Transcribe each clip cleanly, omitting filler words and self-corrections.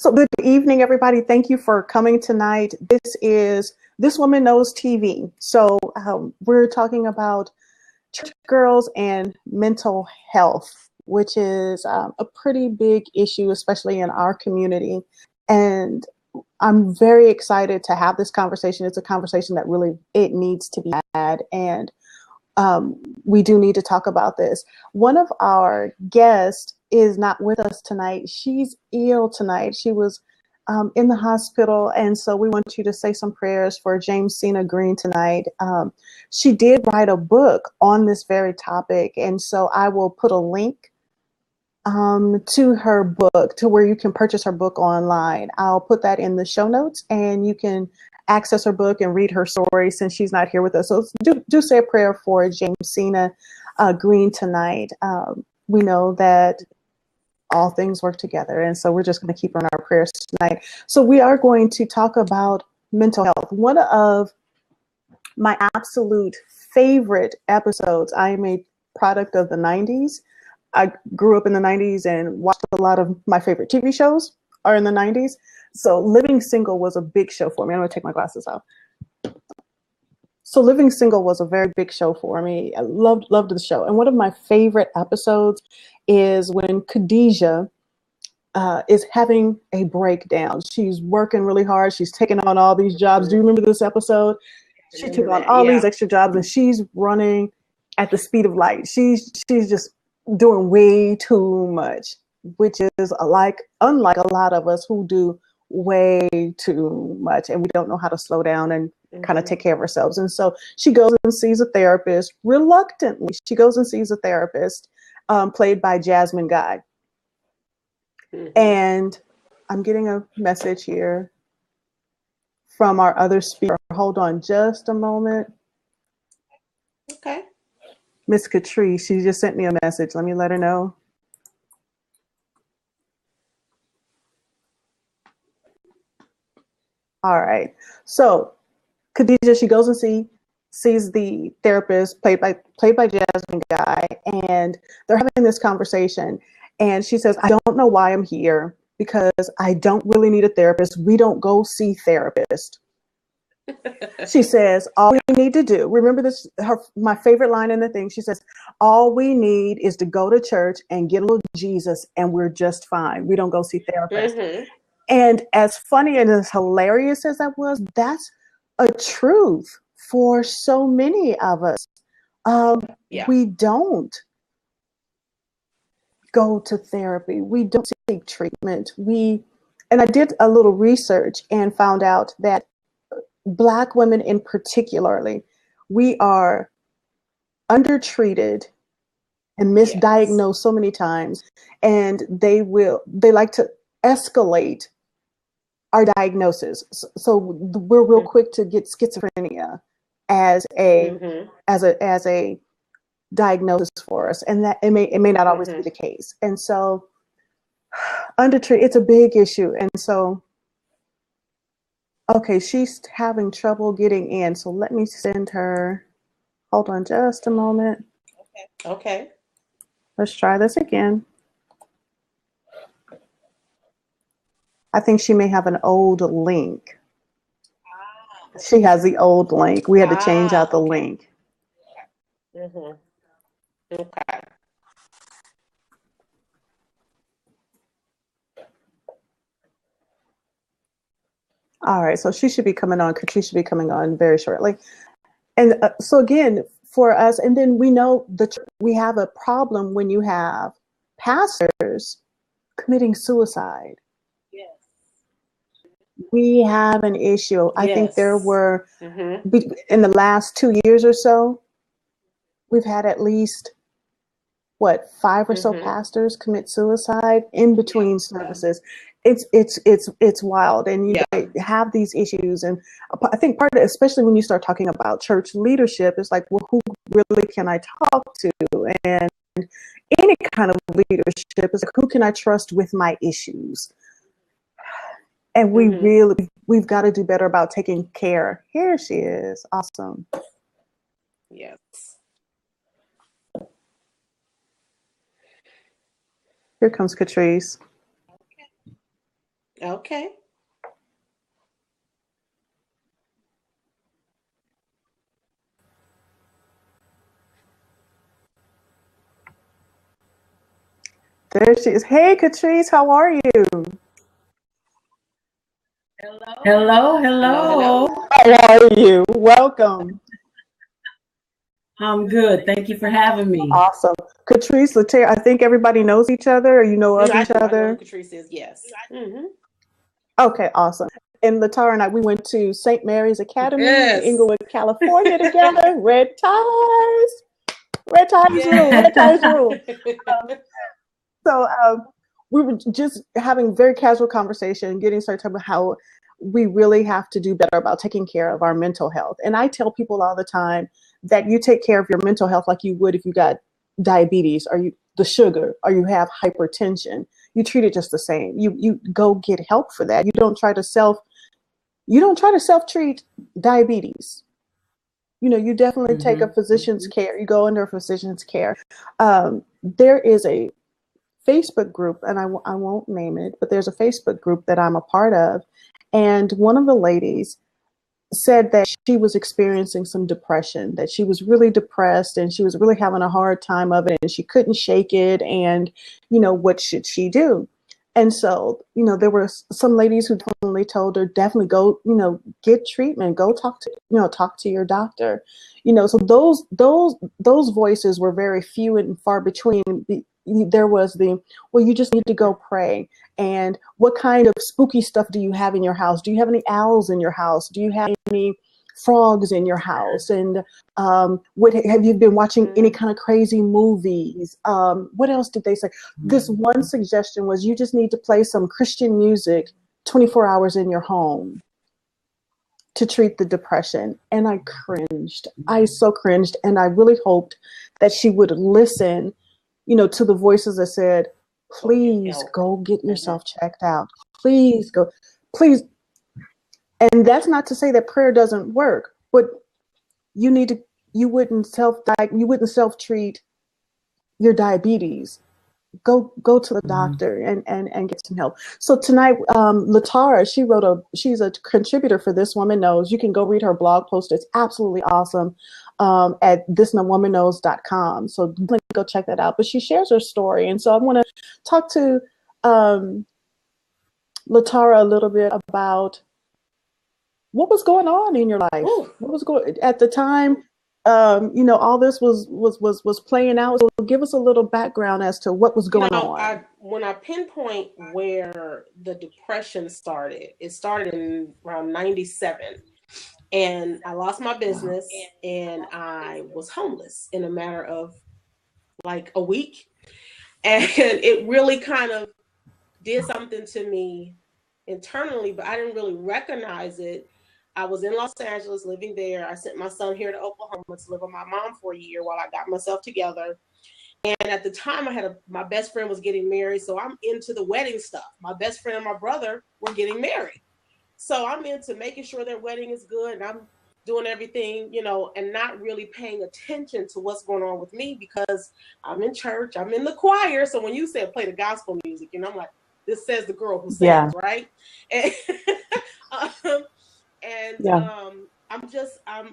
So good evening, everybody. Thank you for coming tonight. This is This Woman Knows TV. So we're talking about church girls and mental health, which is a pretty big issue, especially in our community. And I'm very excited to have this conversation. It's a conversation that really it needs to be had, and we do need to talk about this. One of our guests is not with us tonight. She's ill tonight. She was in the hospital, and so we want you to say some prayers for Jamesina Green tonight. She did write a book on this very topic, and so I will put a link to her book, to where you can purchase her book online. I'll put that in the show notes, and you can access her book and read her story since she's not here with us. So do say a prayer for Jamesina Green tonight. We know that all things work together, and so we're just going to keep her in our prayers tonight. So we are going to talk about mental health. One of my absolute favorite episodes. I am a product of the 90s. I grew up in the 90s and watched a lot of my favorite TV shows are in the 90s. So Living Single was a big show for me. I'm going to take my glasses off. So Living Single was a very big show for me. I loved the show. And one of my favorite episodes is when Khadijah is having a breakdown. She's working really hard. She's taking on all these jobs. Do you remember this episode? She took on all these extra jobs, and she's running at the speed of light. She's just doing way too much, which is unlike a lot of us who do way too much, and we don't know how to slow down and kind of take care of ourselves. And so she goes and sees a therapist. Reluctantly, she goes and sees a therapist, played by Jasmine Guy. And I'm getting a message here from our other speaker. Hold on just a moment. Okay. Miss Catrice, she just sent me a message. Let me let her know. All right. So Khadijah, she goes and sees the therapist played by Jasmine Guy, and they're having this conversation. And she says, I don't know why I'm here, because I don't really need a therapist. We don't go see therapists. She says, all we need to do, remember this, my favorite line in the thing, she says, all we need is to go to church and get a little Jesus, and we're just fine. We don't go see therapists. And as funny and as hilarious as that was, that's a truth for so many of us. We don't go to therapy. We don't seek treatment. And I did a little research and found out that Black women in particularly, we are undertreated and misdiagnosed so many times, and they like to escalate our diagnosis. So we're real quick to get schizophrenia as a diagnosis for us, and that it may not always be the case. And so undertreat, it's a big issue. And so okay, she's having trouble getting in, so let me send her. Hold on just a moment. Okay. Let's try this again. I think she may have an old link. She has the old link. We had to change out the link. Okay. All right, so she should be coming on. Catrice should be coming on very shortly. And so again, for us, and then we know that we have a problem when you have pastors committing suicide. Yes. We have an issue. I think there were, in the last 2 years or so, we've had at least, 5 or so pastors commit suicide in between services. It's wild, and you have these issues. And I think part of it, especially when you start talking about church leadership, is like, well, who really can I talk to? And any kind of leadership is like, who can I trust with my issues? And we've got to do better about taking care. Here she is. Awesome. Yes. Here comes Catrice. Okay. There she is. Hey, Catrice, how are you? Hello, Hello. hello. How are you? Welcome. I'm good. Thank you for having me. Awesome. Catrice, LaTara, I think everybody knows each other, or you know of I each do. I know who other. Catrice is. Yes. Mm-hmm. Okay, awesome. And LaTara and I, we went to St. Mary's Academy in Yes. Inglewood, California together. Red ties. Red ties rule. Red ties rule. So we were just having very casual conversation, getting started talking about how we really have to do better about taking care of our mental health. And I tell people all the time that you take care of your mental health like you would if you got diabetes or you the sugar or you have hypertension. You treat it just the same. You go get help for that. You don't try to self treat diabetes. You definitely take a physician's care. You go under a physician's care. There is a Facebook group, and I won't name it, but there's a Facebook group that I'm a part of. And one of the ladies said that she was experiencing some depression, that she was really depressed and she was really having a hard time of it and she couldn't shake it. And, what should she do? And so, there were some ladies who definitely told her, definitely go, get treatment, go talk to your doctor. So those voices were very few and far between. There was well, you just need to go pray. And what kind of spooky stuff do you have in your house? Do you have any owls in your house? Do you have any frogs in your house? And what have you been watching any kind of crazy movies? What else did they say? This one suggestion was you just need to play some Christian music 24 hours in your home to treat the depression. And I cringed. I so cringed. And I really hoped that she would listen, to the voices that said, please go get yourself checked out. Please go. Please. And that's not to say that prayer doesn't work, but you wouldn't self treat your diabetes. Go to the doctor and get some help. So tonight, LaTara, she's a contributor for This Woman Knows. You can go read her blog post. It's absolutely awesome at thiswomanknows.com. So definitely go check that out. But she shares her story. And so I want to talk to LaTara a little bit about what was going on in your life. Ooh. What was going at the time? All this was playing out. So give us a little background as to what was going on. When I pinpoint where the depression started, it started in around 97. And I lost my business and I was homeless in a matter of like a week. And it really kind of did something to me internally, but I didn't really recognize it. I was in Los Angeles living there. I sent my son here to Oklahoma to live with my mom for a year while I got myself together. And at the time my best friend was getting married. So I'm into the wedding stuff. My best friend and my brother were getting married. So I'm into making sure their wedding is good. And I'm doing everything, and not really paying attention to what's going on with me because I'm in church, I'm in the choir. So when you said play the gospel music, I'm like, this says the girl who sings, right? And,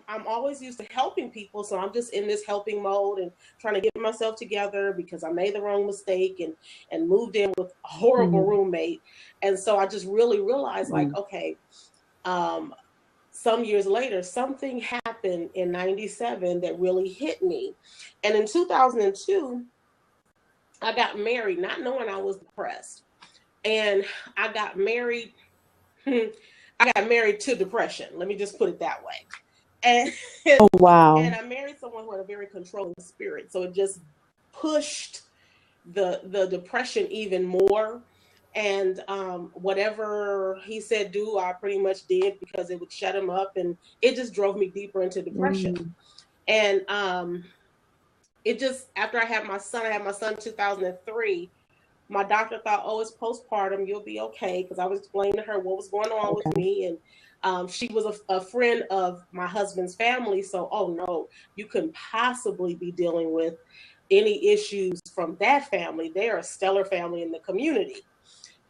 I'm always used to helping people. So I'm just in this helping mode and trying to get myself together because I made the wrong mistake and moved in with a horrible roommate. And so I just really realized okay, some years later, something happened in 97 that really hit me. And in 2002, I got married, not knowing I was depressed. And I got married. I got married to depression. Let me just put it that way. And oh, wow. And I married someone who had a very controlling spirit. So it just pushed the depression even more. And whatever he said do, I pretty much did because it would shut him up, and it just drove me deeper into depression. And it just, after I had my son in 2003. My doctor thought, oh, it's postpartum, you'll be okay, because I was explaining to her what was going on with me. And she was a friend of my husband's family. So, oh no, you couldn't possibly be dealing with any issues from that family. They're a stellar family in the community.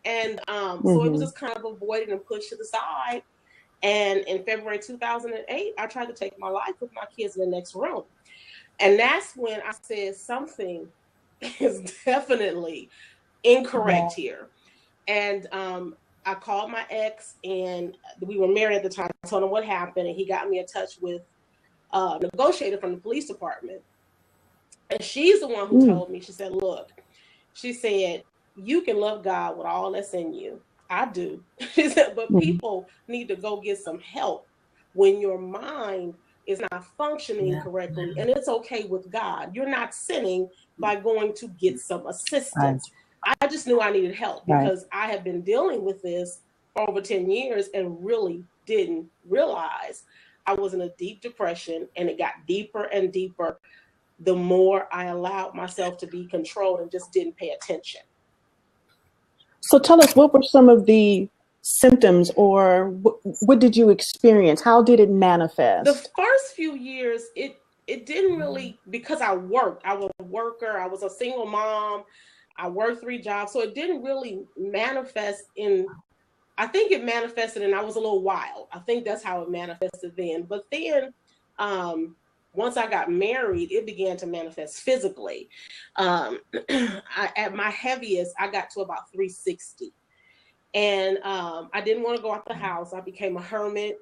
And so it was just kind of avoided and pushed to the side. And in February 2008, I tried to take my life with my kids in the next room. And that's when I said something is definitely incorrect here. And I called my ex, and we were married at the time. I told him what happened, and he got me in touch with a negotiator from the police department. And she's the one who told me, she said, look, she said, you can love God with all that's in you. I do. She said, but people need to go get some help when your mind is not functioning correctly. And it's okay with God. You're not sinning by going to get some assistance. I just knew I needed help because I had been dealing with this for over 10 years and really didn't realize I was in a deep depression, and it got deeper and deeper the more I allowed myself to be controlled and just didn't pay attention. So tell us, what were some of the symptoms, or what did you experience? How did it manifest? The first few years, it didn't really, because I worked. I was a worker. I was a single mom. I worked 3 jobs. So it didn't really manifest in, I think it manifested and I was a little wild. I think that's how it manifested then. But then once I got married, it began to manifest physically. At my heaviest, I got to about 360. And I didn't want to go out the house. I became a hermit.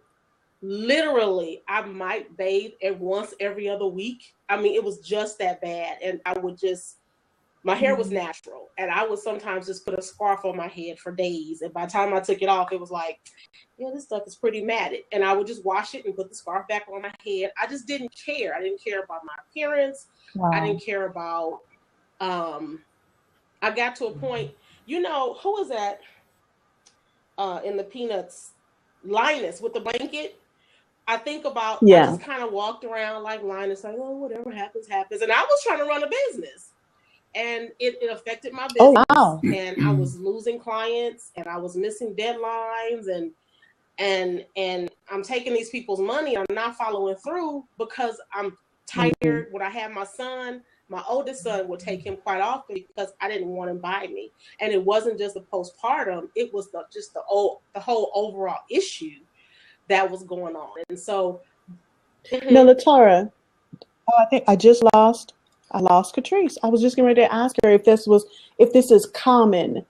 Literally, I might bathe once every other week. I mean, it was just that bad. And I would just, my hair was natural. And I would sometimes just put a scarf on my head for days. And by the time I took it off, it was like, yeah, this stuff is pretty matted. And I would just wash it and put the scarf back on my head. I just didn't care. I didn't care about my appearance. I didn't care about, I got to a point, you know, who was that in the Peanuts? Linus with the blanket. I think about, I just kind of walked around like Linus, like, oh, whatever happens, happens. And I was trying to run a business. And it affected my business. Oh, wow. And I was losing clients, and I was missing deadlines, and I'm taking these people's money. I'm not following through because I'm tired. When I had my son, my oldest son would take him quite often because I didn't want him by me. And it wasn't just the postpartum, it was the whole overall issue that was going on. And so now, LaTara, I think I lost Catrice. I was just getting ready to ask her if this is common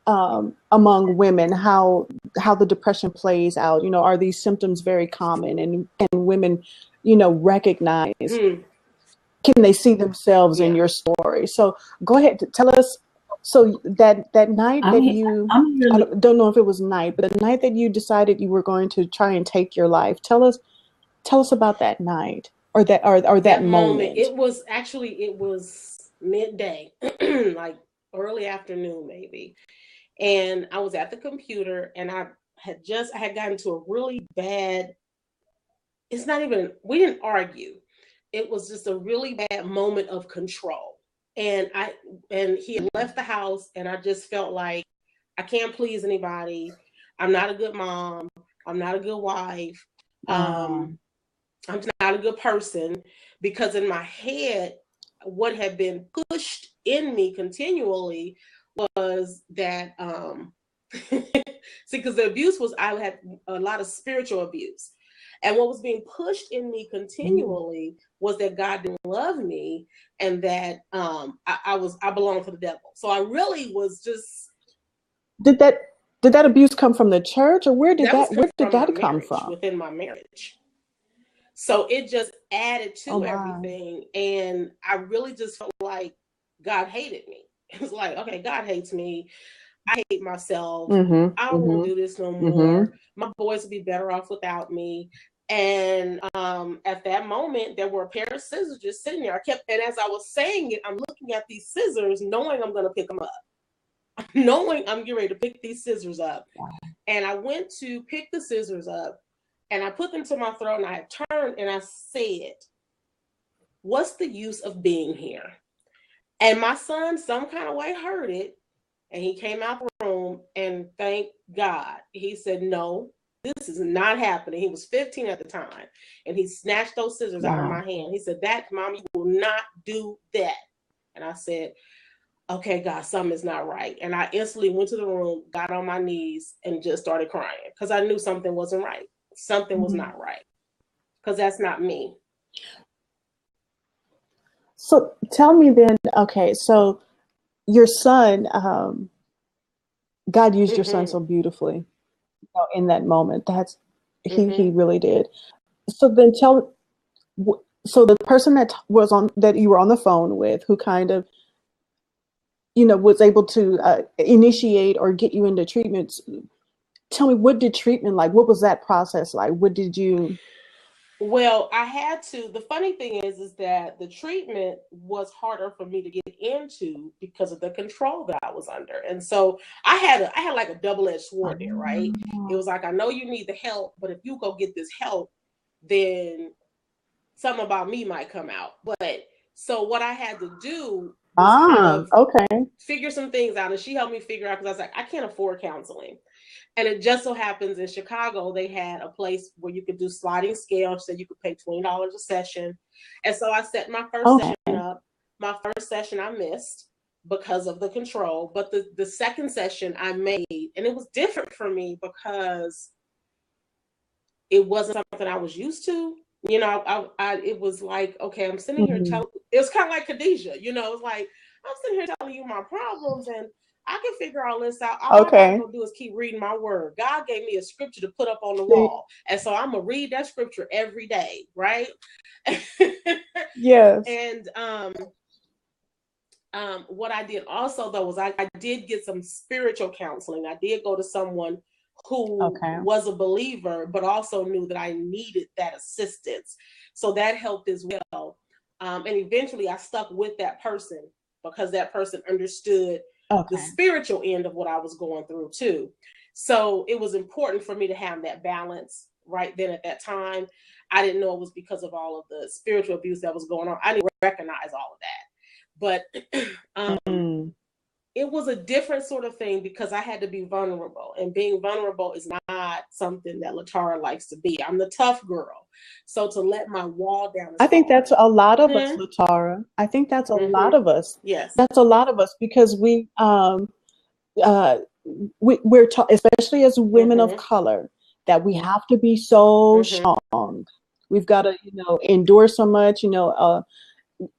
among women, how the depression plays out. You know, are these symptoms very common, and women, you know, recognize? Can they see themselves in your story? So go ahead, tell us. So that night that you, I don't know if it was night, but the night that you decided you were going to try and take your life, tell us about that night. Or that moment. It was midday, like early afternoon maybe. And I was at the computer, and I had gotten to a really bad, we didn't argue. It was just a really bad moment of control. And he had left the house, and I just felt like I can't please anybody. I'm not a good mom. I'm not a good wife. I'm not a good person, because in my head, what had been pushed in me continually was that, see, because the abuse was, I had a lot of spiritual abuse. And what was being pushed in me continually was that God didn't love me, and that I belonged to the devil. So I really was just. Did that abuse come from the church, or where did that come from? Within my marriage. So it just added to everything. And I really just felt like God hated me. It was like, okay, God hates me. I hate myself. I don't want to do this no more. My boys would be better off without me. And at that moment, there were a pair of scissors just sitting there. And as I was saying it, I'm looking at these scissors, knowing I'm going to pick them up. Knowing I'm getting ready to pick these scissors up. And I went to pick the scissors up, and I put them to my throat, and I turned and I said, what's the use of being here? And my son, some kind of way, heard it, and he came out the room, and thank God, he said, no, this is not happening. He was 15 at the time, and he snatched those scissors out of my hand. He said, Mom, you will not do that. And I said, okay, God, something is not right. And I instantly went to the room, got on my knees, and just started crying because I knew something wasn't right. Something was not right because that's not me. So tell me then, okay, so your son, God used your son so beautifully, in that moment. He really did. So then so the person that you were on the phone with, who kind of, was able to initiate or get you into treatments. Tell me, what did treatment like? What was that process like? What did you? Well, I had to. The funny thing is that the treatment was harder for me to get into because of the control that I was under, and so I had like a double-edged sword there, right? It was like, I know you need the help, but if you go get this help, then something about me might come out. But so what I had to do was kind of figure some things out, and she helped me figure out, because I was like, I can't afford counseling. And it just so happens in Chicago, they had a place where you could do sliding scales, so you could pay $20 a session. And so I set my first session up. My first session I missed because of the control, but the second session I made, and it was different for me because it wasn't something I was used to. It was like, okay, I'm sitting here telling, it was kind of like Khadijah, it was like, I'm sitting here telling you my problems and I can figure all this out. All I gotta do is keep reading my word. God gave me a scripture to put up on the wall. And so I'm gonna read that scripture every day, right? Yes. And what I did also, though, was I did get some spiritual counseling. I did go to someone who was a believer, but also knew that I needed that assistance. So that helped as well. And eventually I stuck with that person because that person understood the spiritual end of what I was going through too. So it was important for me to have that balance right then at that time. I didn't know it was because of all of the spiritual abuse that was going on. I didn't recognize all of that. But it was a different sort of thing because I had to be vulnerable, and being vulnerable is not something that LaTara likes to be. I'm the tough girl. So to let my wall down. I think that's a lot of us, LaTara. I think that's a lot of us. Yes. That's a lot of us because we're taught, especially as women of color, that we have to be so strong. We've got to, endure so much,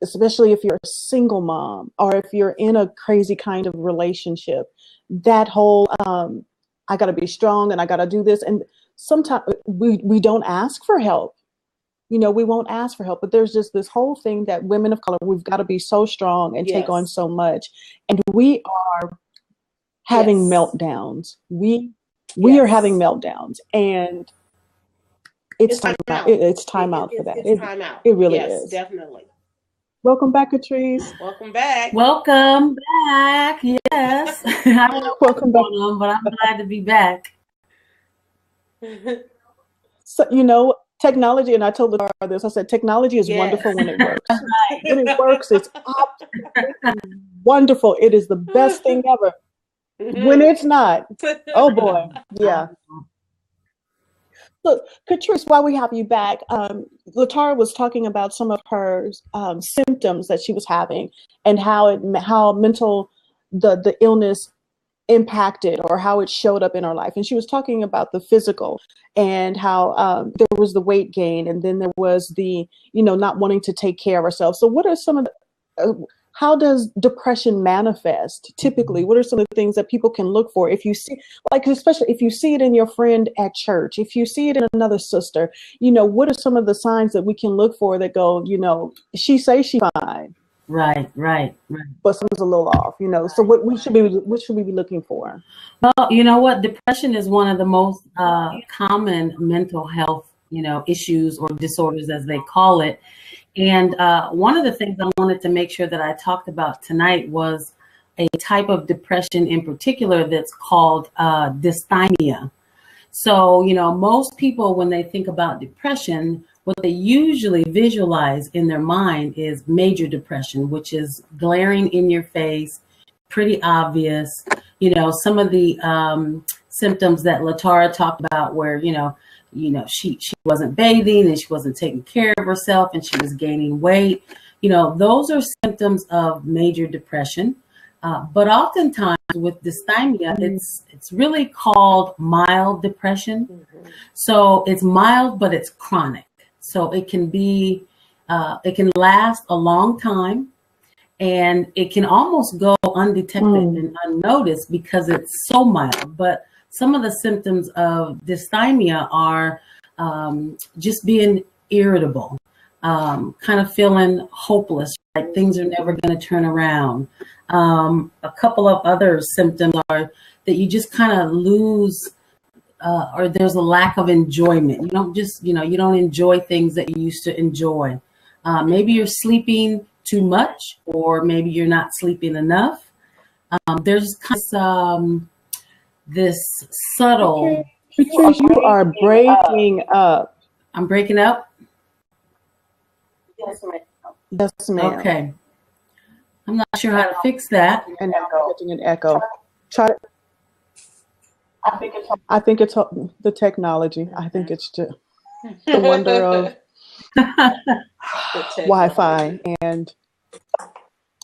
especially if you're a single mom or if you're in a crazy kind of relationship. That whole, I got to be strong and I got to do this. And sometimes we don't ask for help. We won't ask for help, but there's just this whole thing that women of color, we've got to be so strong and take on so much. And we are having meltdowns. We are having meltdowns, and it's time out. It's time out for that. It's time out. It really is. Definitely. Welcome back, Catrice. Welcome back. Welcome back. Yes. I don't know what's going on, but I'm glad to be back. So, technology, and I told LaTara this, I said, technology is wonderful when it works. When it works, it's absolutely wonderful. It is the best thing ever. When it's not, oh boy, yeah. So, Catrice, while we have you back, LaTara was talking about some of her symptoms that she was having and how mental the illness impacted or how it showed up in her life. And she was talking about the physical and how there was the weight gain, and then there was the not wanting to take care of herself. So what are some of the how does depression manifest typically? What are some of the things that people can look for if you see, like, especially if you see it in your friend at church, if you see it in another sister, what are some of the signs that we can look for that go, she says she's fine. Right. But something's a little off, So what should we be looking for? Well, you know what? Depression is one of the most common mental health, issues or disorders, as they call it. And one of the things I wanted to make sure that I talked about tonight was a type of depression in particular that's called dysthymia. So, most people, when they think about depression, what they usually visualize in their mind is major depression, which is glaring in your face, pretty obvious. Some of the symptoms that LaTara talked about where, she wasn't bathing and she wasn't taking care of herself and she was gaining weight. Those are symptoms of major depression. But oftentimes with dysthymia, it's really called mild depression. Mm-hmm. So it's mild, but it's chronic. So it can be, it can last a long time, and it can almost go undetected and unnoticed because it's so mild. But some of the symptoms of dysthymia are just being irritable, kind of feeling hopeless, like things are never going to turn around. A couple of other symptoms are that you just kind of lose, or there's a lack of enjoyment. You don't just, you don't enjoy things that you used to enjoy. Maybe you're sleeping too much, or maybe you're not sleeping enough. There's kind of this subtle. Patrice, you are breaking up. I'm breaking up? Yes, ma'am. Yes, ma'am. Okay. I'm not sure how to fix that. And now I'm getting an echo. Try. I think it's the technology. I think it's just the wonder of Wi-Fi and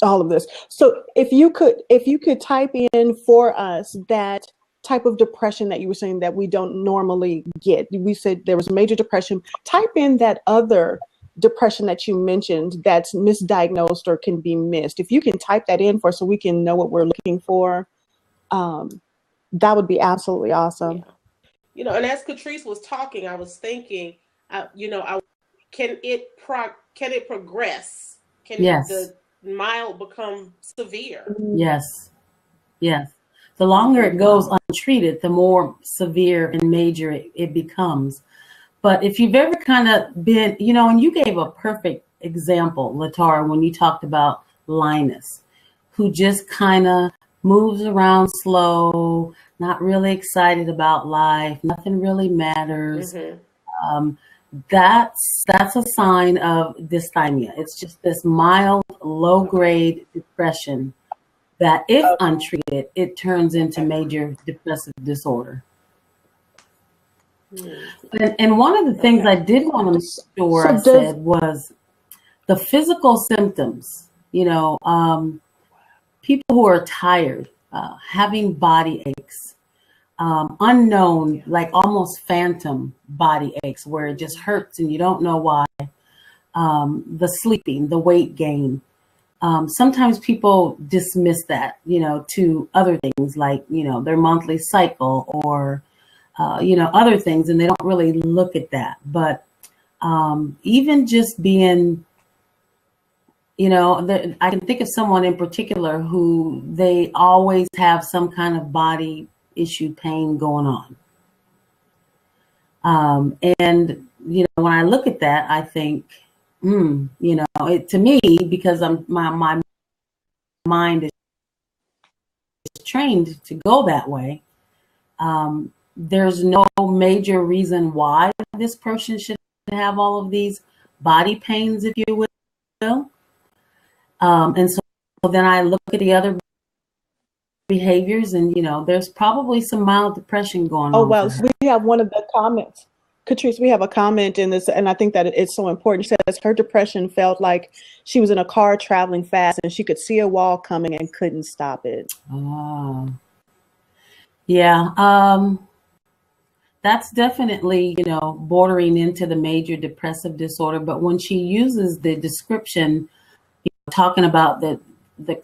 all of this. So if you could type in for us that type of depression that you were saying that we don't normally get. We said there was major depression. Type in that other depression that you mentioned that's misdiagnosed or can be missed. If you can type that in for us so we can know what we're looking for, that would be absolutely awesome. Yeah. And as Catrice was talking, I was thinking, can it progress? Can the mild become severe? Yes. Yes. The longer it goes untreated, the more severe and major it becomes. But if you've ever kind of been, and you gave a perfect example, LaTara, when you talked about Linus, who just kind of moves around slow, not really excited about life, nothing really matters. Mm-hmm. That's a sign of dysthymia. It's just this mild, low-grade depression that, if untreated, it turns into major depressive disorder. And one of the things I did want to make sure I said was the physical symptoms. People who are tired, having body aches, unknown, like almost phantom body aches where it just hurts and you don't know why. The sleeping, the weight gain. Sometimes people dismiss that, to other things like, their monthly cycle or, other things, and they don't really look at that. But even just being, I can think of someone in particular who they always have some kind of body issue, pain going on. And, when I look at that, I think, it to me, because my mind is trained to go that way. There's no major reason why this person should have all of these body pains, if you will. And so then I look at the other behaviors, and there's probably some mild depression going on. Oh well, we have one of the comments. Catrice, we have a comment in this, and I think that it's so important. She says her depression felt like she was in a car traveling fast and she could see a wall coming and couldn't stop it. Oh. Yeah. That's definitely, bordering into the major depressive disorder. But when she uses the description, talking about the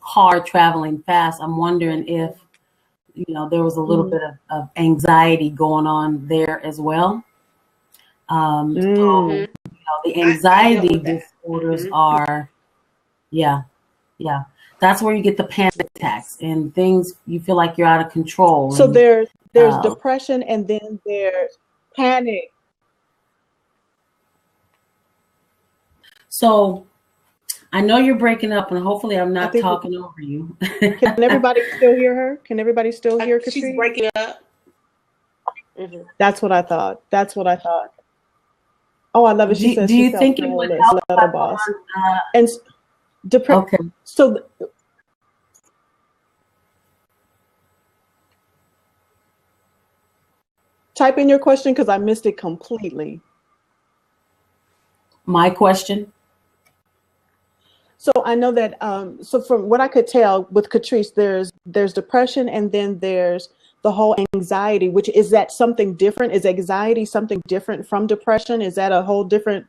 car traveling fast, I'm wondering if, there was a little bit of anxiety going on there as well. So, the anxiety disorders are, that's where you get the panic attacks and things you feel like you're out of control. So there's depression, and then there's panic. So I know you're breaking up, and hopefully I'm not talking over you. Can everybody still hear her? Can everybody still hear Catrice? She's breaking up. That's what I thought. Oh, I love it. She says, do you think it would help letter boss? And okay. So type in your question because I missed it completely. My question? So I know that, so from what I could tell with Catrice, there's depression, and then there's the whole anxiety, which is that something different? Is anxiety something different from depression? Is that a whole different,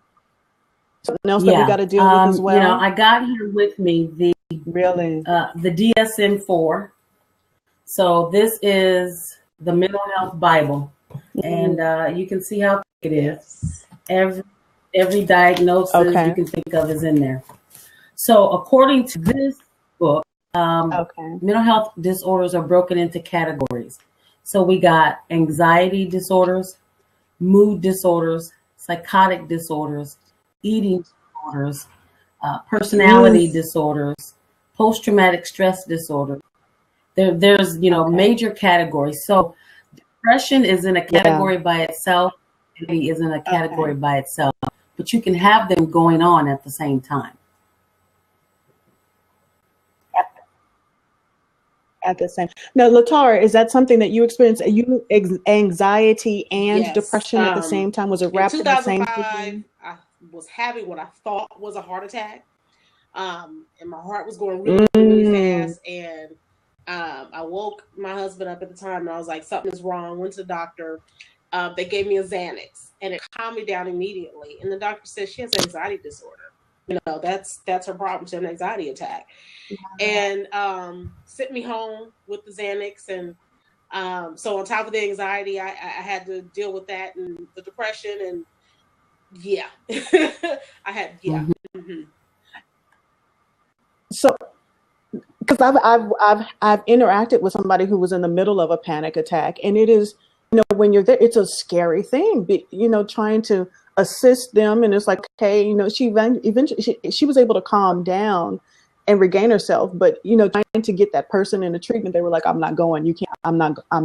something else that we got Yeah. to deal with as well? I got here with me Really? the DSM-4. So this is the mental health Bible, and you can see how thick it is. Every diagnosis you Okay. can think of is in there. So according to this book, Okay. mental health disorders are broken into categories. So we got anxiety disorders, mood disorders, psychotic disorders, eating disorders, personality disorders, post-traumatic stress disorder. There's major categories. So depression is in a category by itself. Anxiety is in a category by itself. But you can have them going on at the same time. At the same. Now, LaTara, is that something that you experienced? You anxiety and Yes. depression at the same time? Was it In wrapped in the same 2005, thing? I was having what I thought was a heart attack. And my heart was going really, really fast. And I woke my husband up at the time, and I was like, something's wrong. Went to the doctor. They gave me a Xanax, and it calmed me down immediately. And the doctor said she has anxiety disorder. That's her problem. She had an anxiety attack. And sent me home with the Xanax. And so on top of the anxiety, I had to deal with that and the depression. And yeah, I had, yeah. Mm-hmm. So, because I've interacted with somebody who was in the middle of a panic attack, and it is, when you're there, it's a scary thing, trying to assist them. And it's like, okay, she eventually she was able to calm down and regain herself, but trying to get that person into treatment, they were like, I'm not going. You can't. I'm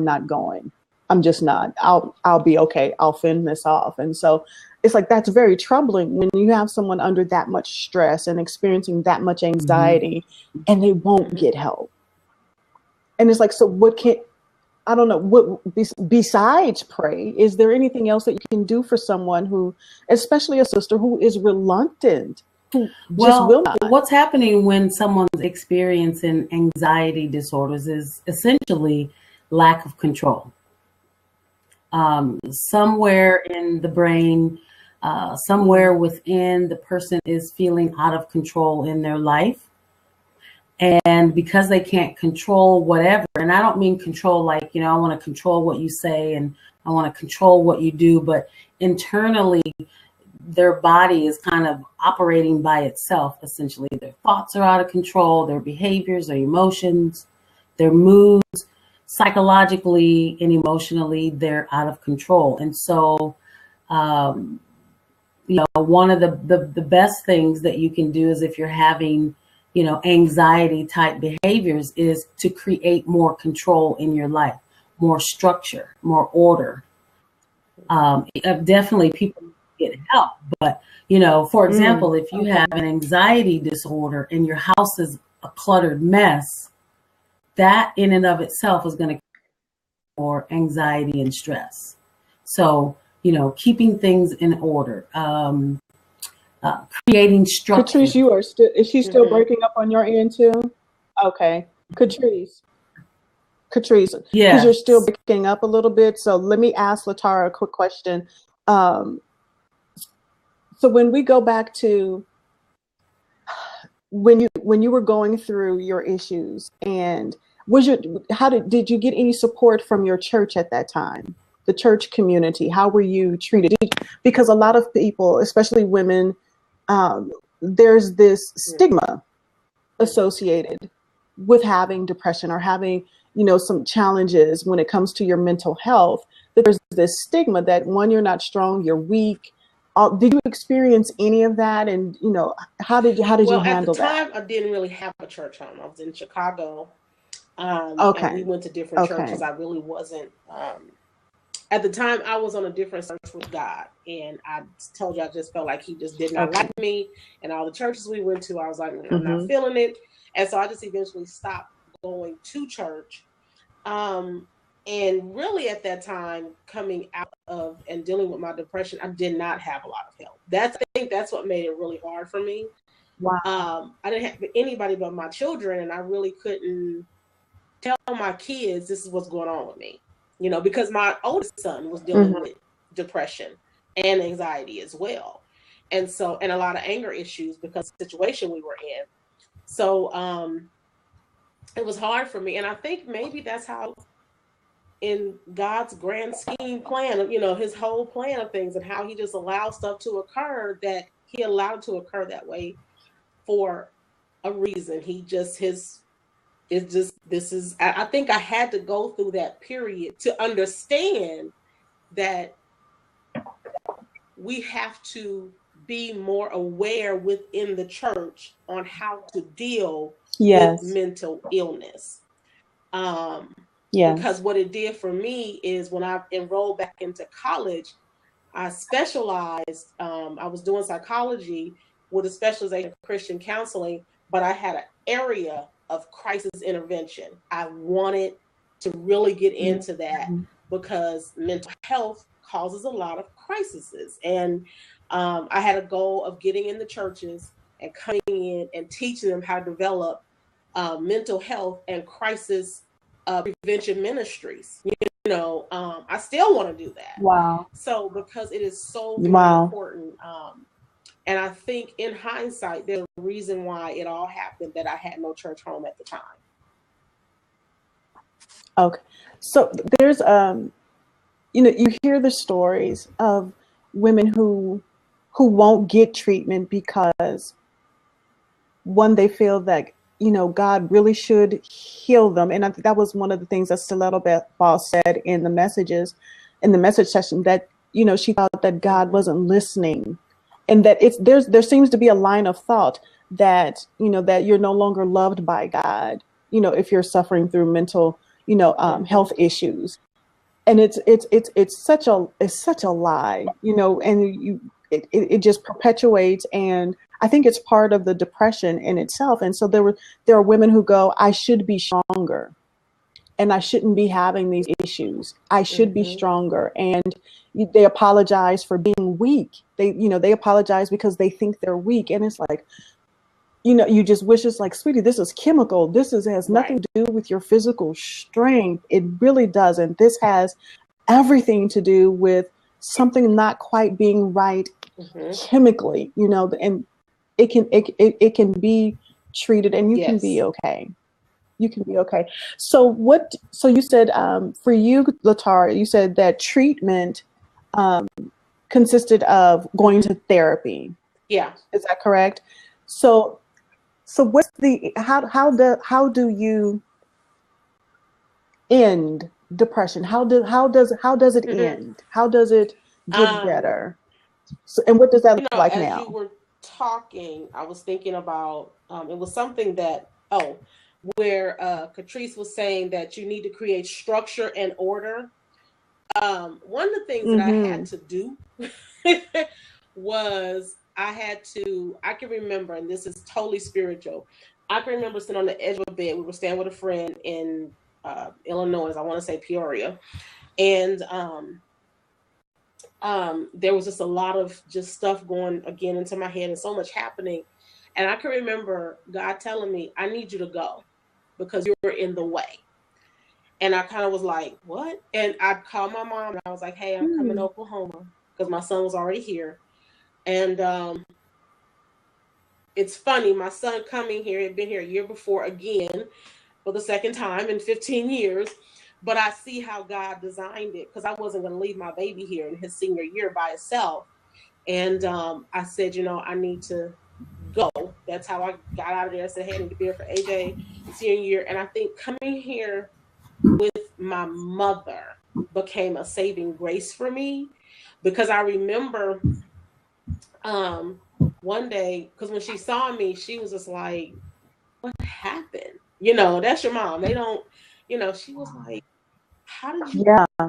not going. I'm just not. I'll be okay. I'll fend this off. And so it's like, that's very troubling when you have someone under that much stress and experiencing that much anxiety, and they won't get help. And it's like, so I don't know, what besides pray, is there anything else that you can do for someone who, especially a sister who is reluctant, who just will not? What's happening when someone's experiencing anxiety disorders is essentially lack of control. Somewhere in the brain, somewhere within, the person is feeling out of control in their life. And because they can't control whatever, and I don't mean control like, I want to control what you say and I want to control what you do, but internally, their body is kind of operating by itself, essentially. Their thoughts are out of control, their behaviors, their emotions, their moods, psychologically and emotionally, they're out of control. And so, one of the best things that you can do is, if you're having anxiety type behaviors, is to create more control in your life, more structure, more order. Definitely people get help, but for example, if you have an anxiety disorder and your house is a cluttered mess, that in and of itself is going to create more anxiety and stress. So, keeping things in order, creating structure. Catrice, is she still breaking up on your end too? Okay. Catrice, because you're still breaking up a little bit. So let me ask LaTara a quick question. So when we go back to when you were going through your issues, and did you get any support from your church at that time? The church community, how were you treated? Because a lot of people, especially women, there's this stigma associated with having depression or having, some challenges when it comes to your mental health. That there's this stigma that, one, you're not strong, you're weak. Did you experience any of that? And how did you handle that? At the time, I didn't really have a church home. I was in Chicago, and we went to different churches. I really wasn't. At the time, I was on a different search with God, and I told you I just felt like He just did not like me. And all the churches we went to, I was like, I'm not feeling it, and so I just eventually stopped going to church. And really, at that time, coming out of and dealing with my depression, I did not have a lot of help. I think that's what made it really hard for me. Wow. I didn't have anybody but my children, and I really couldn't tell my kids this is what's going on with me, because my oldest son was dealing with depression and anxiety as well. And a lot of anger issues because of the situation we were in. So it was hard for me. And I think maybe that's how, in God's grand scheme plan of, his whole plan of things, and how he just allows stuff to occur, that he allowed to occur that way for a reason. I think I had to go through that period to understand that we have to be more aware within the church on how to deal with mental illness. Because what it did for me is, when I enrolled back into college, I specialized, I was doing psychology with a specialization in Christian counseling, but I had an area of crisis intervention. I wanted to really get into that because mental health causes a lot of crises. And I had a goal of getting in the churches and coming in and teaching them how to develop mental health and crisis prevention ministries. I still want to do that. Wow. So because it is so very important. And I think in hindsight, there's a reason why it all happened, that I had no church home at the time. Okay. So there's, you hear the stories of women who won't get treatment because, one, they feel that, God really should heal them. And I think that was one of the things that Stiletto Ball said in the message session, that, she thought that God wasn't listening, and that there seems to be a line of thought that, that you're no longer loved by God, if you're suffering through mental, health issues. And it's such a lie, and it just perpetuates. And I think it's part of the depression in itself. And so there are women who go, I should be stronger, and I shouldn't be having these issues. I should be stronger. And they apologize for being weak. They apologize because they think they're weak. And it's like, you just wish, it's like, sweetie, this is chemical. This has nothing to do with your physical strength. It really doesn't. This has everything to do with something not quite being right chemically, and it can be treated, and you can be okay. You can be okay. So you said, for you, LaTara, you said that treatment consisted of going to therapy. Yeah. Is that correct? So what's how do you end depression? How does it end? How does it get better? So, and what does that look like as now? you were talking, I was thinking about, it was something that, where Catrice was saying that you need to create structure and order. One of the things that I had to do was I can remember, and this is totally spiritual, I can remember sitting on the edge of a bed. We were staying with a friend in Illinois, I want to say Peoria. And there was just a lot of just stuff going again into my head, and so much happening. And I can remember God telling me, I need you to go because you're in the way. And I kind of was like, what? And I called my mom, and I was like, hey, I'm coming to Oklahoma, because my son was already here. And it's funny, my son coming here had been here a year before again for the second time in 15 years. But I see how God designed it, because I wasn't going to leave my baby here in his senior year by itself. And I said, I need to go. That's how I got out of there. I said, hey, I need to be here for AJ senior year. And I think coming here with my mother became a saving grace for me, because I remember one day, because when she saw me, she was just like, what happened? That's your mom. They don't, she was like, how did you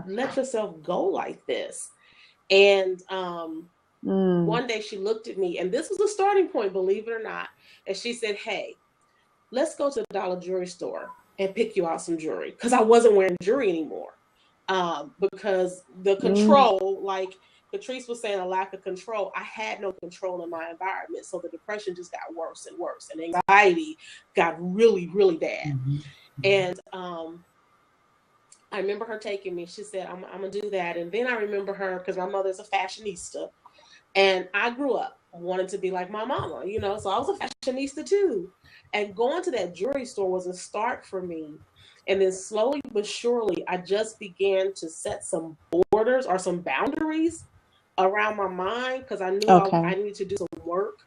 let yourself go like this? And one day she looked at me, and this was the starting point, believe it or not. And she said, hey, let's go to the Dollar Jewelry store and pick you out some jewelry. Because I wasn't wearing jewelry anymore. Because the control, like Patrice was saying a lack of control. I had no control in my environment. So the depression just got worse and worse. And anxiety got really, really bad. Mm-hmm. And I remember her taking me. She said, I'm going to do that. And then I remember her, because my mother's a fashionista. And I grew up wanting to be like my mama, you know, so I was a fashionista too. And going to that jewelry store was a start for me. And then slowly but surely, I just began to set some borders or some boundaries around my mind, because I knew I needed to do some work,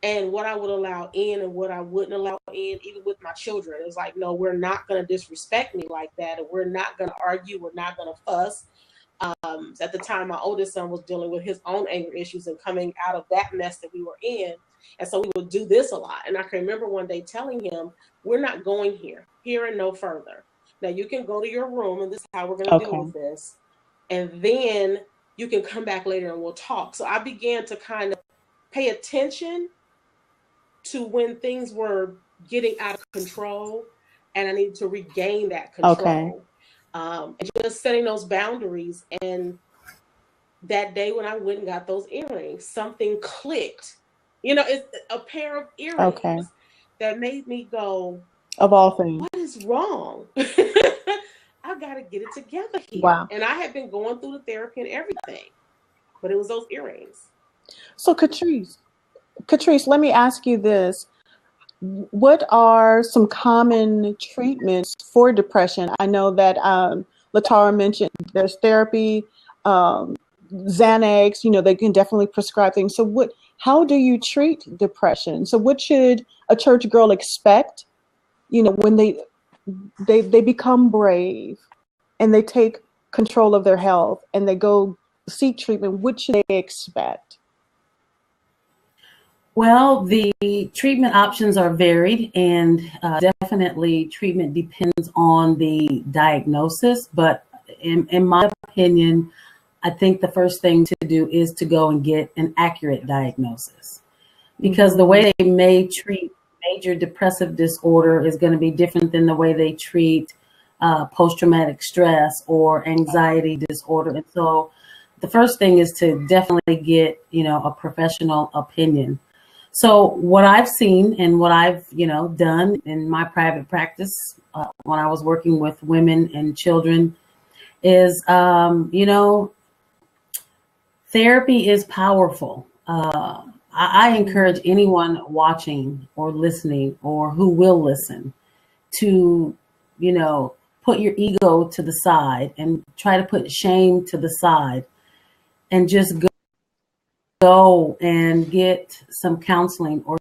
and what I would allow in and what I wouldn't allow in, even with my children. It was like, no, we're not going to disrespect me like that. And we're not going to argue. We're not going to fuss. At the time, my oldest son was dealing with his own anger issues and coming out of that mess that we were in. And so we would do this a lot. And I can remember one day telling him, we're not going here and no further. Now you can go to your room, and this is how we're going to deal with this. And then you can come back later and we'll talk. So I began to kind of pay attention to when things were getting out of control, and I needed to regain that control. And just setting those boundaries. And that day when I went and got those earrings, something clicked. You know, it's a pair of earrings that made me go, of all things, what is wrong? I got to get it together here. Wow. And I had been going through the therapy and everything, but it was those earrings. So Catrice, let me ask you this. What are some common treatments for depression? I know that LaTara mentioned there's therapy, Xanax, you know, they can definitely prescribe things. So how do you treat depression? So what should a church girl expect, you know, when they become brave and they take control of their health and they go seek treatment? What should they expect? Well, the treatment options are varied, and definitely treatment depends on the diagnosis. But in my opinion, I think the first thing to do is to go and get an accurate diagnosis, because the way they may treat major depressive disorder is going to be different than the way they treat post-traumatic stress or anxiety disorder. And so the first thing is to definitely get, you know, a professional opinion. So what I've seen and what I've, you know, done in my private practice when I was working with women and children is, you know, therapy is powerful. I encourage anyone watching or listening or who will listen to, you know, put your ego to the side and try to put shame to the side and just go and get some counseling or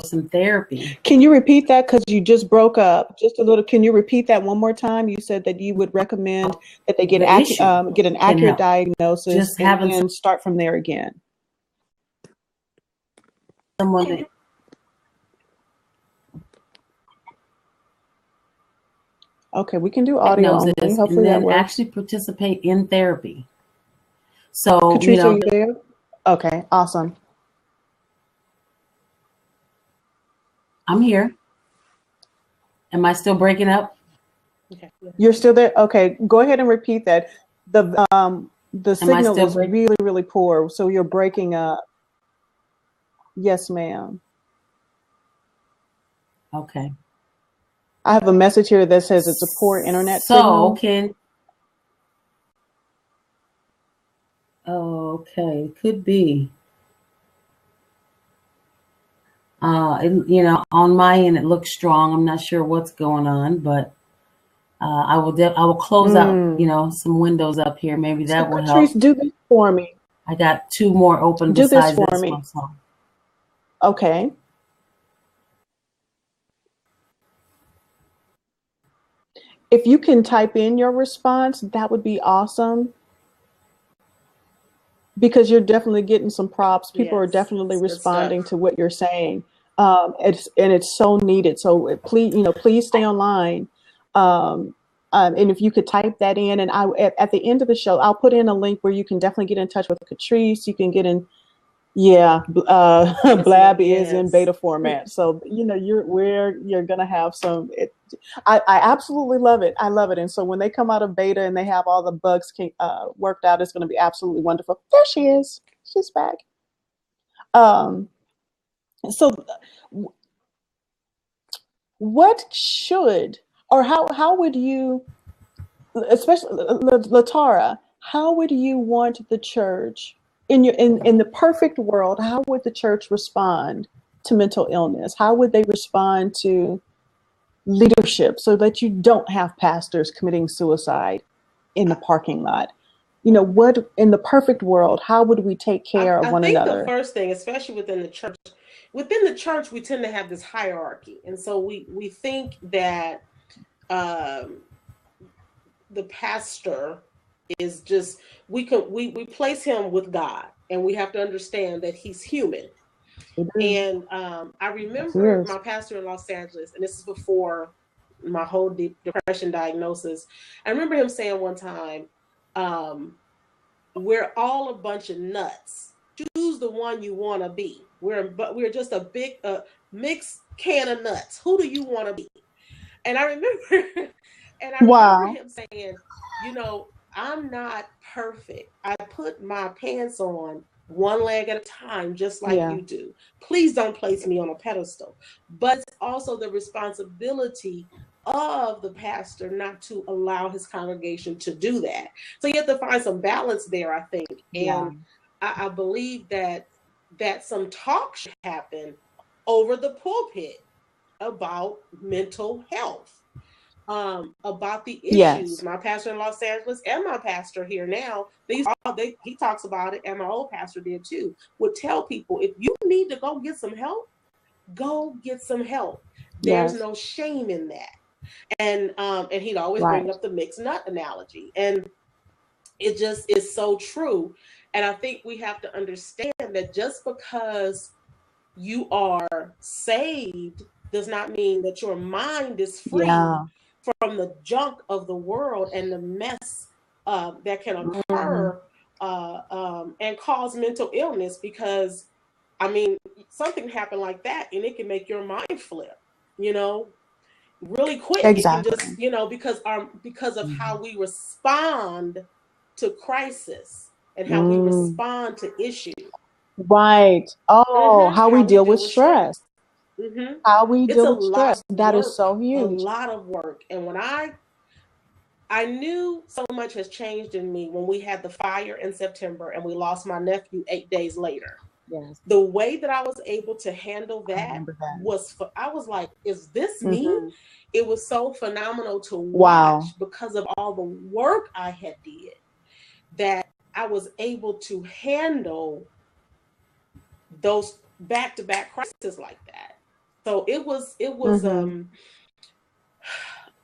some therapy. Can you repeat that? Because you just broke up just a little. Can you repeat that one more time? You said that you would recommend that they get an accurate diagnosis and start from there again. Someone that, okay, we can do audio only. Hopefully and then that works. Actually participate in therapy. So, Catrice, you know, are you there? Okay, awesome. I'm here. Am I still breaking up? Okay. You're still there? Okay, go ahead and repeat that. The signal is really, really poor, so you're breaking up. Yes, ma'am. Okay. I have a message here that says it's a poor internet signal. Okay, could be. You know, on my end it looks strong. I'm not sure what's going on, but I will close out, you know, some windows up here. Maybe that will help. Patrice, do this for me. I got two more open. Do besides this for me. one, so. Okay. If you can type in your response, that would be awesome. Because you're definitely getting some props. People are definitely responding to what you're saying. It's so needed. So please, you know, please stay online. And if you could type that in, and at the end of the show, I'll put in a link where you can definitely get in touch with Catrice. You can get in Yeah, Yes, Blab ma'am. is in Yes. beta format, so you're gonna have some. I absolutely love it. I love it, and so when they come out of beta and they have all the bugs worked out, it's gonna be absolutely wonderful. There she is. She's back. Um, so what should or how would you, especially LaTara, how would you want the church in the perfect world? How would the church respond to mental illness? How would they respond to leadership so that you don't have pastors committing suicide in the parking lot? What in the perfect world, how would we take care of I one think the another? first thing, especially within the church, we tend to have this hierarchy, and so we think that um, the pastor is just we place him with God, and we have to understand that he's human. And I remember Yes. my pastor in Los Angeles, and this is before my whole deep depression diagnosis. I remember him saying one time, "We're all a bunch of nuts. Choose the one you want to be. We're just a big mixed can of nuts. Who do you want to be?" And I remember, and I remember Wow. him saying, I'm not perfect. I put my pants on one leg at a time, just like Yeah. you do. Please don't place me on a pedestal. But it's also the responsibility of the pastor not to allow his congregation to do that. So you have to find some balance there, I think. Yeah. And I believe that some talk should happen over the pulpit about mental health, about the issues. Yes. My pastor in Los Angeles and my pastor here now, he talks about it, and my old pastor did too, would tell people, if you need to go get some help, go get some help. There's Yes. no shame in that. And he'd always bring Right. up the mixed nut analogy. And it just is so true. And I think we have to understand that just because you are saved does not mean that your mind is free Yeah. from the junk of the world and the mess that can Mhm. occur and cause mental illness. Because, I mean, something happened like that and it can make your mind flip, really quick. It can Exactly. just, because of how we respond to crisis and how we Mm. respond to issues. Right. Oh, how we How we deal with deal with stress. stress. How we It's deal a with lot stress. of That is work, so huge. And when I knew so much has changed in me when we had the fire in September and we lost my nephew 8 days later. Yes. The way that I was able to handle I that remember that. I was like, is this me? Hmm. It was so phenomenal to Wow. watch because of all the work I had did, that I was able to handle those back-to-back crises like that. So Hmm.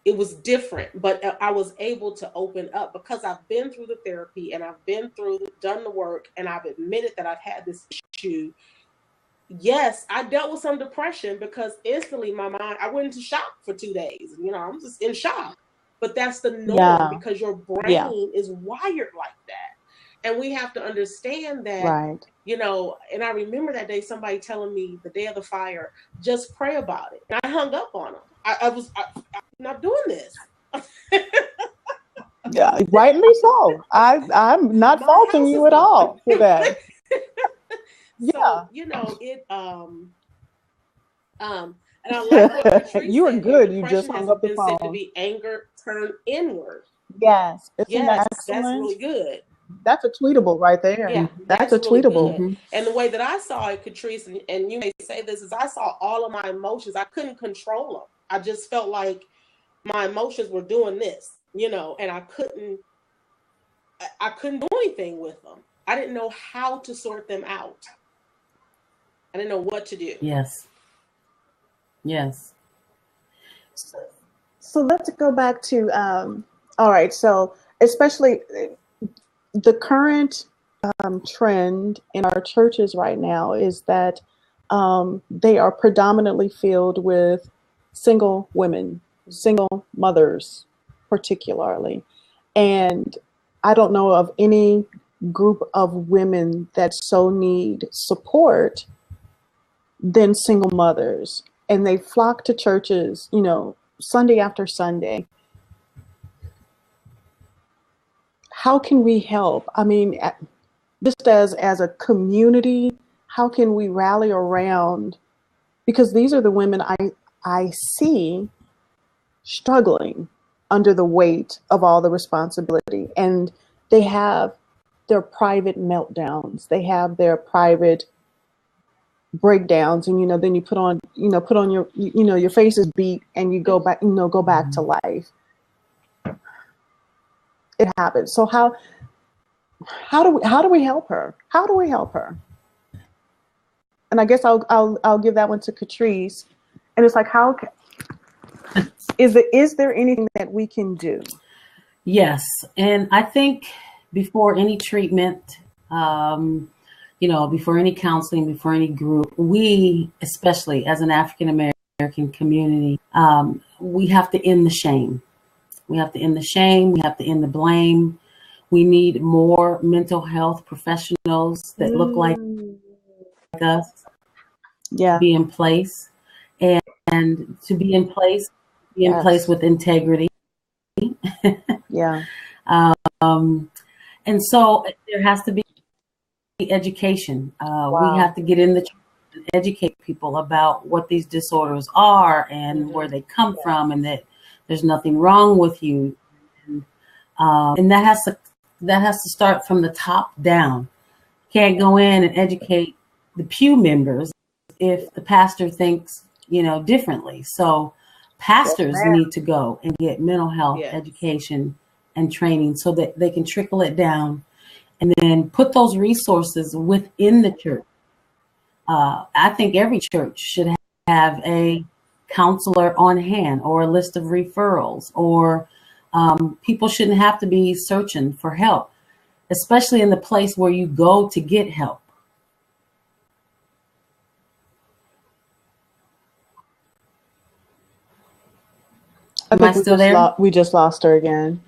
it was different, but I was able to open up because I've been through the therapy and I've done the work, and I've admitted that I've had this issue. Yes, I dealt with some depression because instantly I went into shock for 2 days. I'm just in shock. But that's the norm Yeah. because your Yeah. brain is wired like that. And we have to understand that, Right. and I remember that day somebody telling me the day of the fire, just pray about it. And I hung up on them. I'm not doing this. Yeah. Rightly so. I'm not My faulting house you is at gone. all for that. So, Yeah. and I like what Patrice You are said here. good. You just Depression hung has up the been said to phone. be anger turned inward. Yes. Isn't that Yes, that's excellent? really good. That's a tweetable right there. Yeah, That's that's a really tweetable. good. Mhm. And the way that I saw it, Catrice, and you may say this, is I saw all of my emotions. I couldn't control them. I just felt like my emotions were doing this, and I couldn't do anything with them. I didn't know how to sort them out. I didn't know what to do. Yes. Yes. So let's go back to all right. So especially the current trend in our churches right now is that they are predominantly filled with single women, single mothers, particularly. And I don't know of any group of women that so need support than single mothers. And they flock to churches, you know, Sunday after Sunday. How can we help? I mean, just as a community, how can we rally around? Because these are the women I see struggling under the weight of all the responsibility, and they have their private meltdowns. They have their private breakdowns, and then you put on your your face is beat, and you go back to life. It happens. So how do we help her? How do we help her? And I guess I'll give that one to Catrice. And it's like, is there anything that we can do? Yes, and I think before any treatment, before any counseling, before any group, we, especially as an African American community, we have to end the shame. We have to end the shame. We have to end the blame. We need more mental health professionals that look like us. Yeah. To be in place, and to be in place, in place with integrity. Yeah. And so there has to be education. Wow. We have to get in the church and educate people about what these disorders are and where they come from, and that there's nothing wrong with you. And that has to start from the top down. Can't go in and educate the pew members if the pastor thinks, differently. So pastors need to go and get mental health education and training so that they can trickle it down and then put those resources within the church. I think every church should have a counselor on hand or a list of referrals, or people shouldn't have to be searching for help, especially in the place where you go to get help. Am I still there? We just lost her again.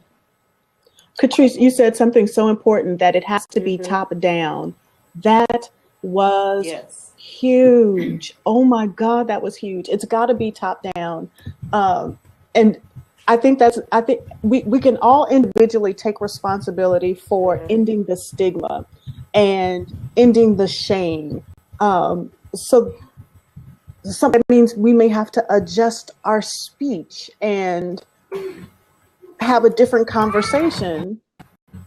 Catrice, you said something so important, that it has to be top down. That was huge. Oh my God, that was huge. It's got to be top down. And I think we can all individually take responsibility for ending the stigma and ending the shame. So that means we may have to adjust our speech and have a different conversation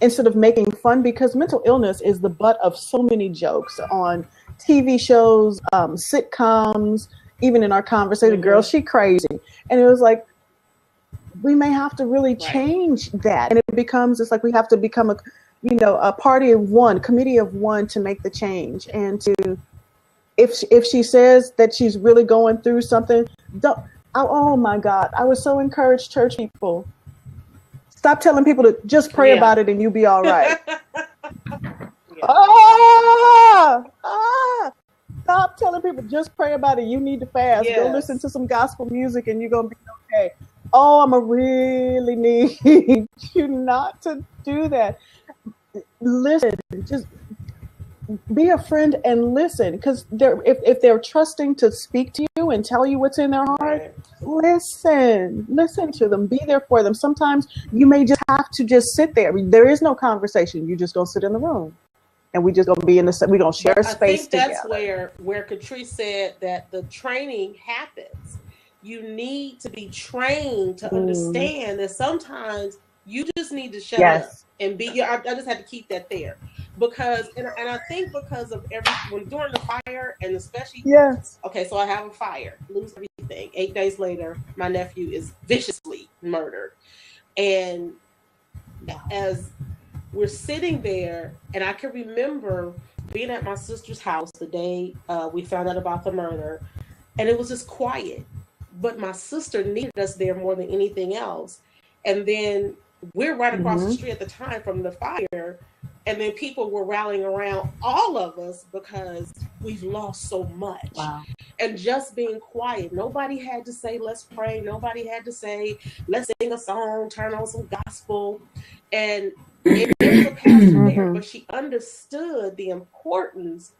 instead of making fun, because mental illness is the butt of so many jokes on TV shows, sitcoms, even in our conversation. Girl, she crazy. And it was like, we may have to really change that. And it becomes, it's like we have to become a party of one, committee of one to make the change. And to, if she says that she's really going through something, oh my God, I would so encourage church people. Stop telling people to just pray about it and you'll be all right. Stop telling people just pray about it. You need to fast. Go listen to some gospel music and you're going to be okay. Oh, I'm really need you not to do that. Listen, just be a friend and listen, because if they're trusting to speak to you and tell you what's in their heart, listen to them, be there for them. Sometimes you may just have to just sit there. There is no conversation. You just gonna sit in the room, and we just gonna be we're gonna share a space together. I think that's where Catrice said that the training happens. You need to be trained to understand that sometimes you just need to shut up and be. I just had to keep that there. Because and I think because of when during the fire, and especially okay, so I have a fire, lose everything. 8 days later, my nephew is viciously murdered, and as we're sitting there, and I can remember being at my sister's house the day we found out about the murder, and it was just quiet. But my sister needed us there more than anything else, and then we're right across the street at the time from the fire. And then people were rallying around all of us because we've lost so much. Wow. And just being quiet. Nobody had to say, let's pray. Nobody had to say, let's sing a song, turn on some gospel. And It was a pastor there, but she understood the importance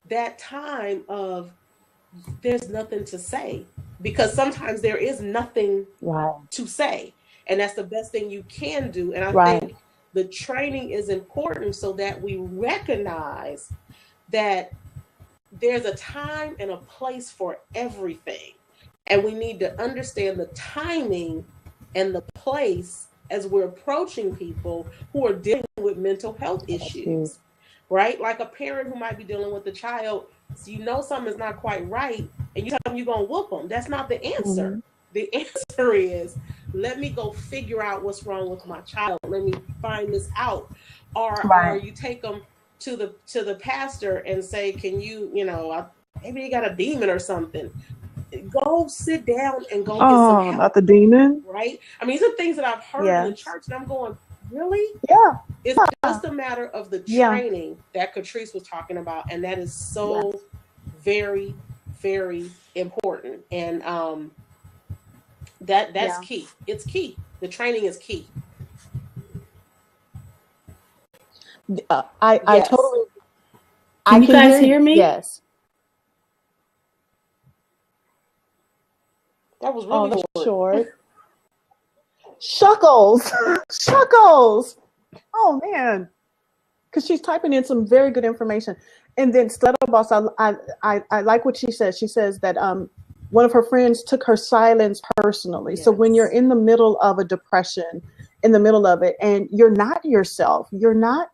that time of there's nothing to say, because sometimes there is nothing to say, and that's the best thing you can do. And I think the training is important so that we recognize that there's a time and a place for everything, and we need to understand the timing and the place as we're approaching people who are dealing with mental health issues, right? Like a parent who might be dealing with a child, so you know something's not quite right, and you tell them you're going to whoop them. That's not the answer. The answer is, let me go figure out what's wrong with my child. Let me find this out. Or you take them to the pastor and say, can you, maybe you got a demon or something. Go sit down and go get some help. Not the demon. Right? I mean, these are things that I've heard in the church, and I'm going, really? Yeah. It's just a matter of the training that Catrice was talking about, and that is so very, very important. And that's key. It's key. The training is key. I totally. Can you guys hear me? Yes. That was really short. Shuckles. Shuckles. Oh man. Because she's typing in some very good information. And then Stiletto Boss, I like what she says. She says that one of her friends took her silence personally. Yes. So when you're in the middle of a depression, in the middle of it, and you're not yourself, you're not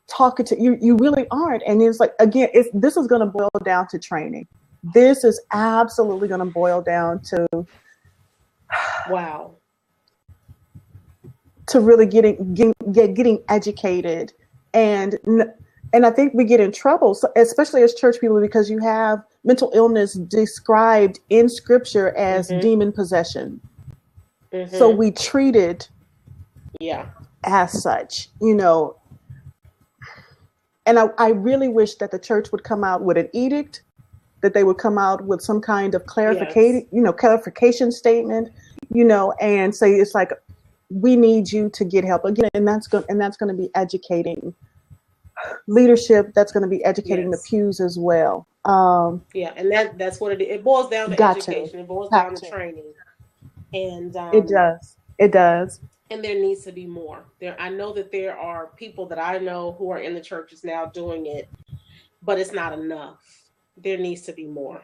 talking to you really aren't. And it's like, again, this is going to boil down to training. This is absolutely going to boil down to to really getting educated, and I think we get in trouble, so especially as church people, because you have mental illness described in Scripture as demon possession. So we treat it as such, And I really wish that the church would come out with an edict, that they would come out with some kind of clarification statement, and say it's like, we need you to get help again, and that's going to be educating leadership. That's going to be educating the pews as well. And that's what it boils down to. Education. It boils down to training, and it does. And there needs to be more. I know that there are people that I know who are in the churches now doing it, but it's not enough. There needs to be more.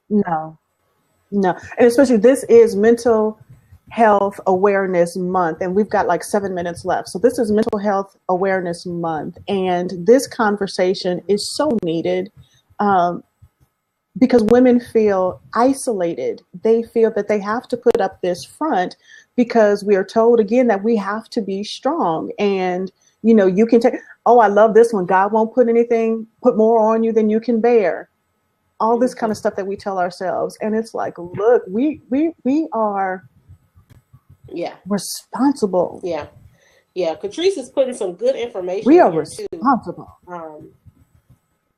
No. And especially, this is Mental Health Awareness Month, and we've got like 7 minutes left. So this is Mental Health Awareness Month, and this conversation is so needed because women feel isolated. They feel that they have to put up this front because we are told again that we have to be strong, and you can take. Oh, I love this one. God won't put more on you than you can bear. All this kind of stuff that we tell ourselves, and it's like, look, we are responsible. Catrice is putting some good information. We are responsible.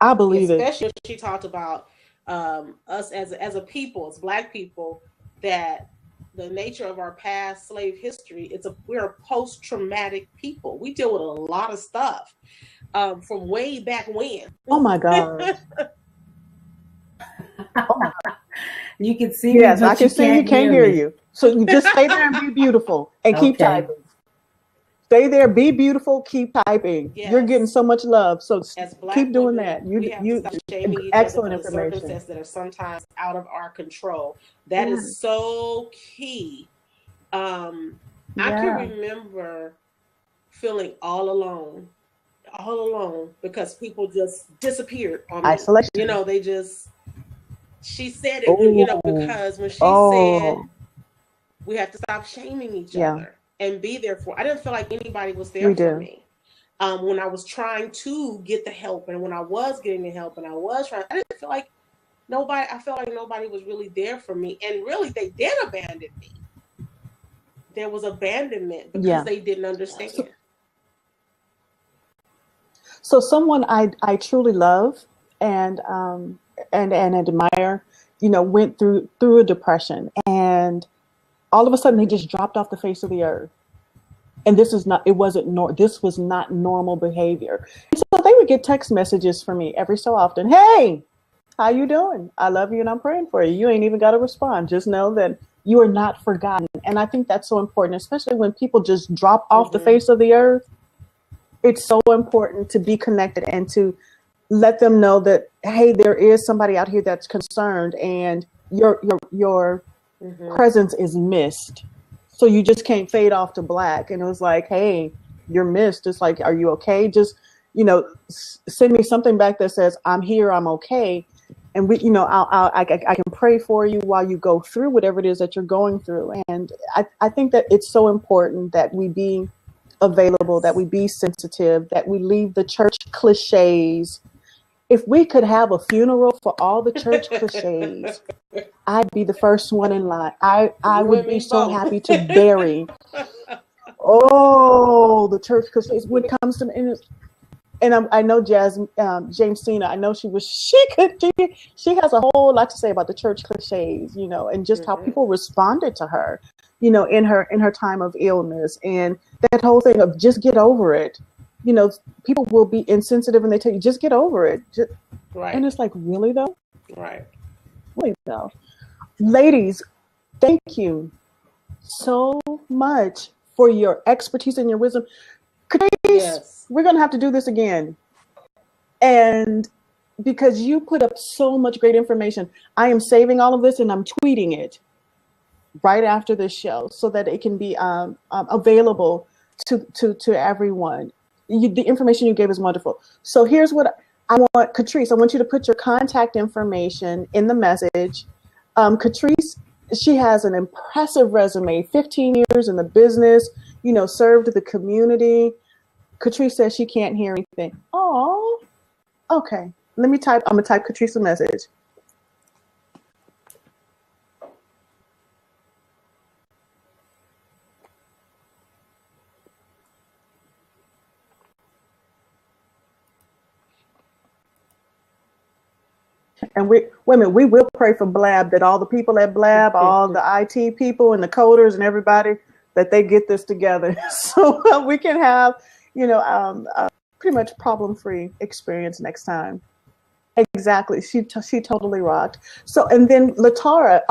I believe especially when she talked about us as a people, as Black people, that the nature of our past slave history, we're a post-traumatic people. We deal with a lot of stuff from way back when. Oh my God. You can see yes, me, I can see you, can't hear you. So you just stay there and be beautiful and keep typing. Stay there, be beautiful, keep typing. Yes. You're getting so much love, so keep doing that. You excellent information. Circumstances that are sometimes out of our control. That is so key. I can remember feeling all alone because people just disappeared on me. Isolation. They just. She said it, because when she said we have to stop shaming each other and be there for. I didn't feel like anybody was there for me when I was trying to get the help, and when I was getting the help, and I was trying. I didn't feel like nobody. I felt like nobody was really there for me, and really, they did abandon me. There was abandonment because they didn't understand. So someone I truly love and admire, went through a depression, and all of a sudden they just dropped off the face of the earth. And this is not, it wasn't, this was not normal behavior. And so they would get text messages from me every so often. Hey, how you doing? I love you and I'm praying for you. You ain't even got to respond. Just know that you are not forgotten. And I think that's so important, especially when people just drop off the face of the earth. It's so important to be connected and to let them know that, hey, there is somebody out here that's concerned and your presence is missed. So you just can't fade off to black. And it was like, hey, you're missed. It's like, are you okay? Just, you know, send me something back that says, I'm here, I'm okay. And we, you know, I can pray for you while you go through whatever it is that you're going through. And I think that it's so important that we be available, that we be sensitive, that we leave the church cliches. If we could have a funeral for all the church cliches, I'd be the first one in line. I would be so happy to bury the church cliches when it comes to, and I know James Cena, I know she has a whole lot to say about the church cliches, you know, and just how people responded to her, you know, in her time of illness, and that whole thing of just get over it. You know, people will be insensitive and they tell you, just get over it. Right. And it's like, really though? Right. Really though. Ladies, thank you so much for your expertise and your wisdom. Yes. We're going to have to do this again. And because you put up so much great information, I am saving all of this and I'm tweeting it right after this show so that it can be available to everyone. The information you gave is wonderful. So here's what I want, Catrice, I want you to put your contact information in the message. Catrice, she has an impressive resume, 15 years in the business, you know, served the community. Catrice says she can't hear anything. Oh, okay. I'm going to type Catrice a message. And we will pray for Blab, that all the people at Blab, all the IT people and the coders and everybody, that they get this together so we can have, you know, a pretty much problem-free experience next time. Exactly. She totally rocked. So, and then LaTara,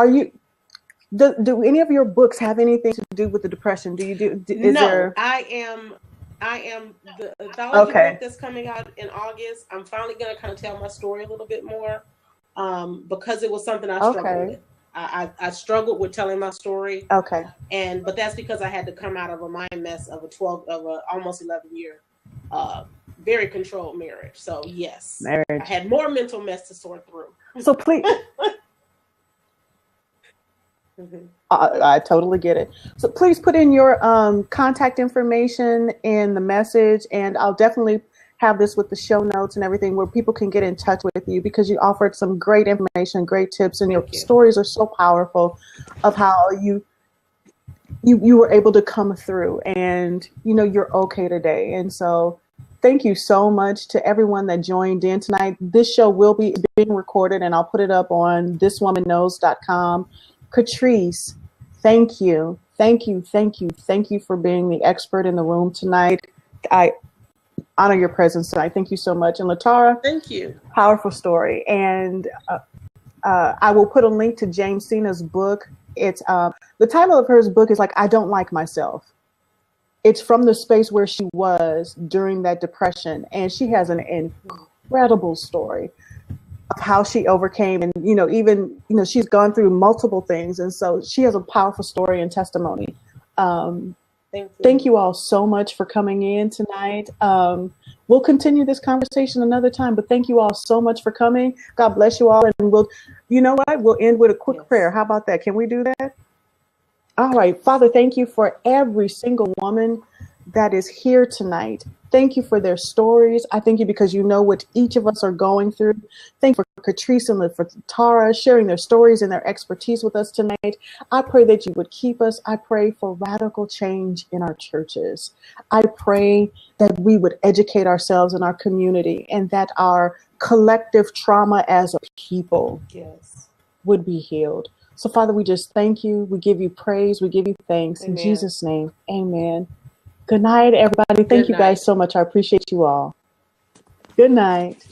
do any of your books have anything to do with the depression? I am the anthology book that's coming out in August. I'm finally going to kind of tell my story a little bit more because it was something I struggled with. I struggled with telling my story. Okay. But that's because I had to come out of a mind mess of almost 11-year very controlled marriage. So yes, I had more mental mess to sort through. So please. I totally get it. So please put in your contact information in the message, and I'll definitely have this with the show notes and everything where people can get in touch with you, because you offered some great information, great tips, and your stories are so powerful of how you were able to come through, and you know you're okay today. And so thank you so much to everyone that joined in tonight. This show will be being recorded, and I'll put it up on thiswomanknows.com. Catrice, thank you for being the expert in the room tonight. I honor your presence tonight. Thank you so much. And LaTara, thank you. Powerful story. And I will put a link to James Cena's book. It's the title of her book is like, I Don't Like Myself. It's from the space where she was during that depression, and she has an incredible story of how she overcame, and she's gone through multiple things, and so she has a powerful story and testimony. Thank you all so much for coming in tonight. We'll continue this conversation another time, but thank you all so much for coming. God bless you all, and we'll end with a quick prayer. How about that? Can we do that? All right, Father, thank you for every single woman that is here tonight. Thank you for their stories. I thank you because you know what each of us are going through. Thank you for Catrice and for Tara sharing their stories and their expertise with us tonight. I pray that you would keep us. I pray for radical change in our churches. I pray that we would educate ourselves in our community, and that our collective trauma as a people would be healed. So, Father, we just thank you. We give you praise. We give you thanks. Amen. In Jesus' name, amen Good night, everybody. Thank Good you guys night. so much. I appreciate you all. Good night.